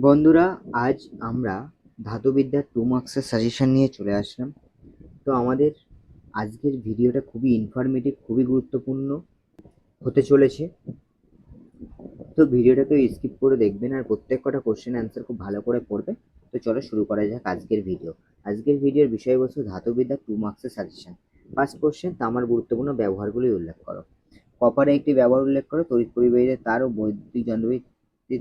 বন্ধুরা, আজ আমরা ধাতুবিদ্যার 2 মার্কসের সাজেশন নিয়ে চলে আসলাম। তো আমাদের আজকের ভিডিওটা খুবই ইনফরমেটিভ, খুবই গুরুত্বপূর্ণ হতে চলেছে। তো ভিডিওটাকে স্কিপ করে দেখবেন আর প্রত্যেক কটা কোশ্চেন অ্যান্সার খুব ভালো করে পড়বে। তো চলো শুরু করা যাক আজকের ভিডিও। আজকের ভিডিওর বিষয়বস্তু ধাতুবিদ্যার 2 মার্কসের সাজেশন। ফার্স্ট কোশ্চেন, তামার গুরুত্বপূর্ণ ব্যবহারগুলি উল্লেখ করো। কপারে একটি ব্যবহার উল্লেখ করো। তড়িৎ পরিবাহীতে তার ও বৈদ্যুতিক যন্ত্রপাতি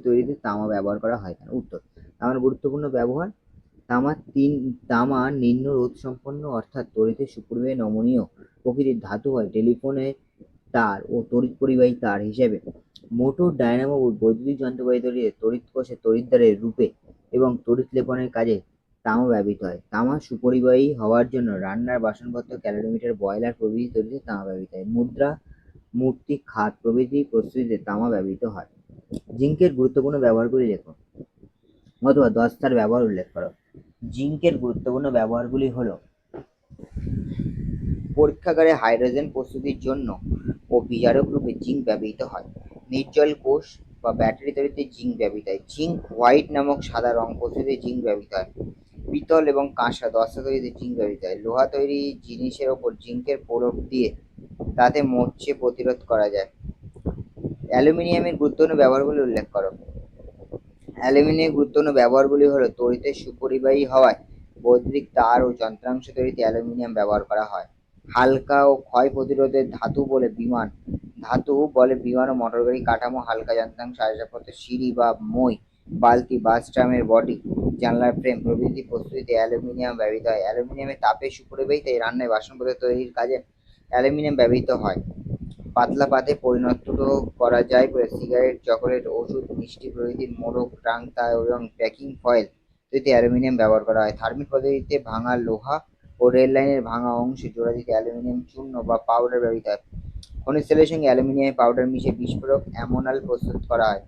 তৈরিতে তামা ব্যবহার করা হয় কেন? উত্তর, তামার গুরুত্বপূর্ণ ব্যবহার। তামা নিম্ন রোধ সম্পন্ন অর্থাৎ তড়িতের সুপরিবাহী নমনীয় প্রকৃতির ধাতু হয়। টেলিফোনে তার ও তড়িৎ পরিবাহী তার হিসেবে মোটর, ডায়নামো ও বৈদ্যুতিক যন্ত্রপাতি তৈরিতে তড়িৎ কোষে তড়িৎদ্বারের রূপে এবং তড়িৎ লেপনের কাজে তামা ব্যবহৃত হয়। তামা সুপরিবাহী হওয়ার জন্য রান্নার বাসনপত্র, ক্যালোরিমিটার, বয়লার প্রভৃতি তৈরিতে তামা ব্যবহৃত হয়। মুদ্রা, মূর্তি, খাত প্রভৃতি প্রস্তুতিতে তামা ব্যবহৃত হয়। জিঙ্কের গুরুত্বপূর্ণ ব্যবহারগুলি লেখো অথবা দস্তার ব্যবহার উল্লেখ করো। জিঙ্কের গুরুত্বপূর্ণ ব্যবহারগুলি হলো পরীক্ষাগারে হাইড্রোজেন প্রস্তুতির জন্য ও বিজারক রূপে জিঙ্ক ব্যবহৃত হয়। নির্জল কোষ বা ব্যাটারি তৈরিতে জিঙ্ক ব্যবহৃত হয়। জিঙ্ক হোয়াইট নামক সাদা রং প্রস্তুতিতে জিঙ্ক ব্যবহৃত হয়। পিতল এবং কাঁসা দস্তা তৈরিতে জিঙ্ক ব্যবহৃত হয়। লোহা তৈরি জিনিসের ওপর জিঙ্কের প্রলেপ দিয়ে তাতে মরচে প্রতিরোধ করা যায়। অ্যালুমিনিয়ামের গুরুত্বপূর্ণ ব্যবহারগুলি উল্লেখ করো। অ্যালুমিনিয়ামের গুরুত্বপূর্ণ ব্যবহারগুলি হলো তড়িতের সুপরিবাহী হওয়ায় বৈদ্যুতিক তার ও যন্ত্রাংশ তৈরিতে অ্যালুমিনিয়াম ব্যবহার করা হয়। হালকা ও ক্ষয় প্রতিরোধের ধাতু বলে বিমান ও মোটরগাড়ি কাঠামো, হালকা যন্ত্রাংশ, আসবাবপত্র, সিঁড়ি বা মই, বালতি, বাস ট্রামের বডি, জানলার ফ্রেম প্রভৃতি প্রস্তুতিতে অ্যালুমিনিয়াম ব্যবহৃত হয়। অ্যালুমিনিয়ামের তাপের সুপরিবাহী, তাই রান্নায় বাসনপত্র তৈরির কাজে অ্যালুমিনিয়াম ব্যবহৃত হয়। পাতলা পাতে পরিণত করা যায় বলে সিগারেট, চকোলেট, ওষুধ, মিষ্টি প্রভৃতির মোড়ক, টাংতা এবং প্যাকিং ফয়েল তৈরিতে অ্যালুমিনিয়াম ব্যবহার করা হয়। থার্মিক পদ্ধতিতে ভাঙা লোহা ও রেল লাইনের ভাঙা অংশে জোড়া দিতে অ্যালুমিনিয়াম চূর্ণ বা পাউডার ব্যবহৃত হয়। খনিজ তেলের সঙ্গে অ্যালুমিনিয়াম পাউডার মিশিয়ে বিস্ফোরক অ্যামোনাল প্রস্তুত করা হয়।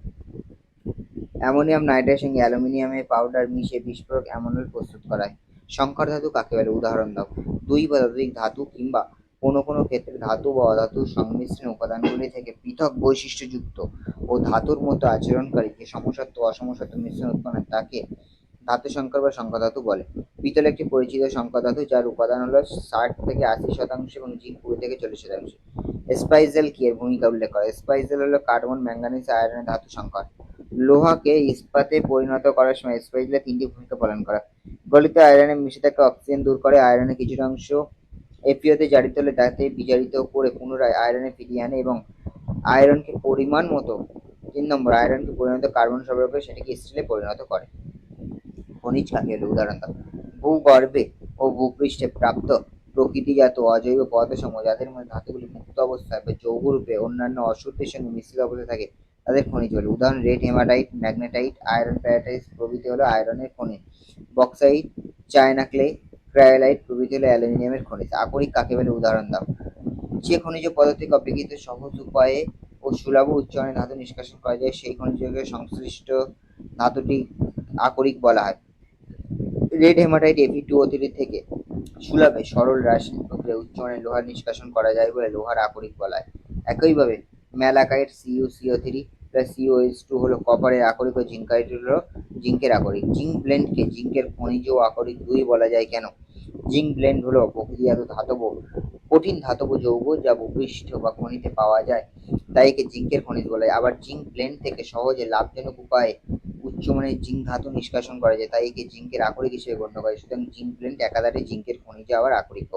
অ্যামোনিয়াম নাইট্রেটের সঙ্গে অ্যালুমিনিয়ামের পাউডার মিশিয়ে বিস্ফোরক অ্যামোনাল প্রস্তুত করা হয়। সংকর ধাতু কাকে বলে? উদাহরণ দাও। দুই বা ততোধিক ধাতু কিংবা কোনো কোনো ক্ষেত্রে ধাতু বা অধাতুর সংমিশ্রণ উপাদানগুলি থেকে পৃথক বৈশিষ্ট্যযুক্ত ও ধাতুর মতো আচরণকারী যে সমসত্ব অসমসত্ব মিশ্রণ উৎপন্ন হয় তাকে ধাতু সংকর বা সংকর ধাতু বলে। পিতল একটি পরিচিত সংকর ধাতু যার উপাদান হলো 60-80% এবং জিঙ্ক 20-40%। স্পাইসেল কি এর ভূমিকা উল্লেখ করে? স্পাইসেল হলো কার্বন, ম্যাঙ্গানিজ, আয়রনের ধাতু সংকর। লোহাকে ইস্পাতে পরিণত করার সময় স্পাইসেলের 3টি ভূমিকা পালন করে। গলিত আয়রনে মিশে থাকা অক্সিজেন দূর করে, আয়রনের কিছুটা অংশ এপিওতে জারিত হলে তাতে বিজারিত করে পুনরায় আয়রনে ফিরিয়ে আনে এবং আয়রনকে পরিমাণ মতো 3 নম্বর আয়রনকে পরিণত কার্বন সরবরাহ করে সেটাকে স্টিলে পরিণত করে। খনিজ কাকে বলে? উদাহরণ দাও। ভূগর্ভে ও ভূপৃষ্ঠে প্রাপ্ত প্রকৃতিজাত অজৈব পদার্থসমূহ যাদের মধ্যে ধাতুগুলি মুক্ত অবস্থায় বা যৌগরূপে অন্যান্য অশুদ্ধের সঙ্গে মিশ্রিত অবস্থায় থাকে তাদের খনিজ বলে। উদাহরণ রেড হেমাটাইট, ম্যাগনেটাইট, আয়রন প্যারাটাইট প্রভৃতি হলো আয়রনের খনিজ। বক্সাইট, চায়না ক্লে, ক্রায়োলাইট প্রভৃতি হলো অ্যালুমিনিয়ামের খনিজ। আকরিক কাকে বলে? উদাহরণ দাও। যে খনিজ পদার্থ থেকে অপেক্ষিত সহজ উপায়ে ও সুলভ উচ্চারণে ধাতু নিষ্কাশন করা যায় সেই খনিজকে সংশ্লিষ্ট ধাতুটি আকরিক বলা হয়। রেড হেমাটাইট Fe2O3 থেকে সুলভে সরল রাসায়নিক প্রক্রিয়ায় উচ্চমানের লোহা নিষ্কাশন করা যায় বলে লোহার আকরিক বলা হয়। একইভাবে ম্যালাকাইট CuCO3 প্লাস CuH2 হলো কপারের আকরিক ও জিঙ্কাইট হলো জিঙ্কের আকরিক। জিঙ্ক ব্লেন্ডকে জিঙ্কের খনিজ ও আকরিক দুই বলা যায় কেন? জিঙ্ক ব্লেন্ড হলো প্রকৃতিজাত কঠিন ধাতব যৌগ যা ভূপৃষ্ঠ বা খনিতে পাওয়া যায়, তাই একে জিঙ্কের খনিজ বলা হয়। আবার জিঙ্ক ব্লেন্ড থেকে সহজে লাভজনক উপায়ে উচ্চমানের জিঙ্ক ধাতু নিষ্কাশন করা যায়, তাই একে জিঙ্কের আকরিক হিসেবে গণ্য করা হয়। সুতরাং জিঙ্ক ব্লেন্ড একাধারে জিঙ্কের খনিজ আবার আকরিক।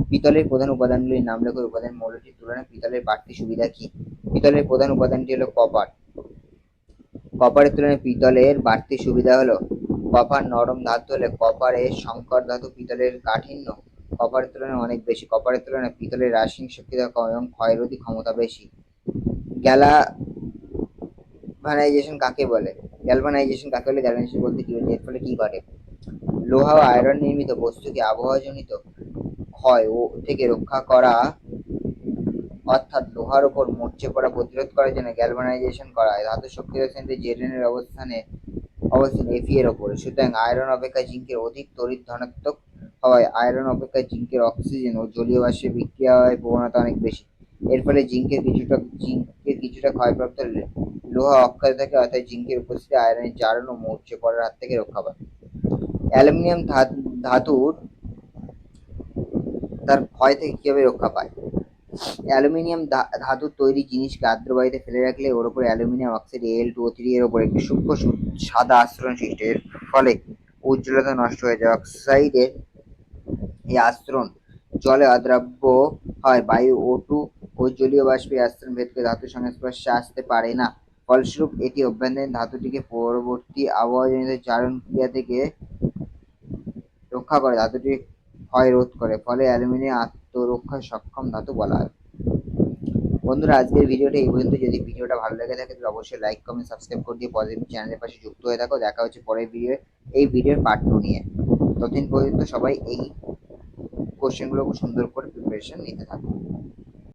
পিতলের প্রধান উপাদানগুলির নাম লেখো। উপাদান মৌলটির তুলনায় পিতলের বাড়তি সুবিধা কি? পিতলের প্রধান উপাদানটি হলো কপার। কপারের তুলনায় পিতলের বাড়তি সুবিধা হলো কপার নরম ধাতু হলে কপারের সংকর ধাতু পিতলের কাঠিন্য কপারের তুলনায় অনেক বেশি। কপারের তুলনায় পিতলের রাসায়নিক শক্তিটা কম এবং ক্ষয়রোধী ক্ষমতা বেশি। গ্যালভানাইজেশন কাকে বলে? গ্যালভানাইজেশন বলতে কি বোঝায়? এর ফলে কি ঘটে? লোহা ও আয়রন নির্মিত বস্তুকে আবহাওয়াজনিত ক্ষয় ও থেকে রক্ষা করা অর্থাৎ লোহার উপর মরচে পড়া প্রতিরোধ করার জন্য গ্যালভানাইজেশন করা হয়। ধাতুর শক্তির শ্রেণীতে জেডেন এর অবস্থান Fe এর ওপরে। সুতরাং আয়রন অপেক্ষা জিঙ্কের অধিক তড়িৎ ধনাত্মক হওয়ায় আয়রন অপেক্ষা জিঙ্কের অক্সিজেন ও জলীয় বাষ্পে বিক্রিয়ার প্রবণতা অনেক বেশি। এর ফলে জিঙ্কের কিছুটা ক্ষয়প্রাপ্ত লোহা অক্ষয় থাকে, অর্থাৎ জিঙ্কের উপস্থিতি আয়রনের জারণ ও মৌর্য করার হাত থেকে রক্ষা পায়। অ্যালুমিনিয়াম ধাতুর তার ক্ষয় থেকে কিভাবে রক্ষা পায়? অ্যালুমিনিয়াম ধাতুর তৈরি জিনিসকে আর্দ্র বায়ুতে ফেলে রাখলে ওর উপরে অ্যালুমিনিয়াম অক্সাইড Al2O3 এর উপর একটি সূক্ষ্ম সাদা আস্তরণ সৃষ্টি হয়। এর ফলে উজ্জ্বলতা নষ্ট হয়ে যায়। অক্সাইডের এই আস্তরণ জলে অদ্রাব্য হয়। বায়ু O2 ও জলীয় বাষ্পে আস্তরণ ভেদ করে ধাতুর সংস্পর্শে আসতে পারে না। ফলস্বরূপ এটি অভ্যন্তরীণ ধাতুটিকে পরবর্তী আবহাওয়াজনিত জারণ ক্রিয়া থেকে রক্ষা করে, ধাতুটির ক্ষয় রোধ করে। ফলে অ্যালুমিনিয়াম আত্মরক্ষায় সক্ষম ধাতু বলা হয়। বন্ধুরা, আজকের ভিডিওটা এই পর্যন্ত। যদি ভিডিওটা ভালো লেগে থাকে তাহলে অবশ্যই লাইক, কমেন্ট, সাবস্ক্রাইব করে দিয়ে পজিটিভ চ্যানেলের পাশে যুক্ত হয়ে থাকো। দেখা হচ্ছে পরের ভিডিওর পার্ট 2 নিয়ে। ততদিন পর্যন্ত সবাই এই কোশ্চেনগুলো খুব সুন্দর করে প্রিপারেশন নিতে থাকো।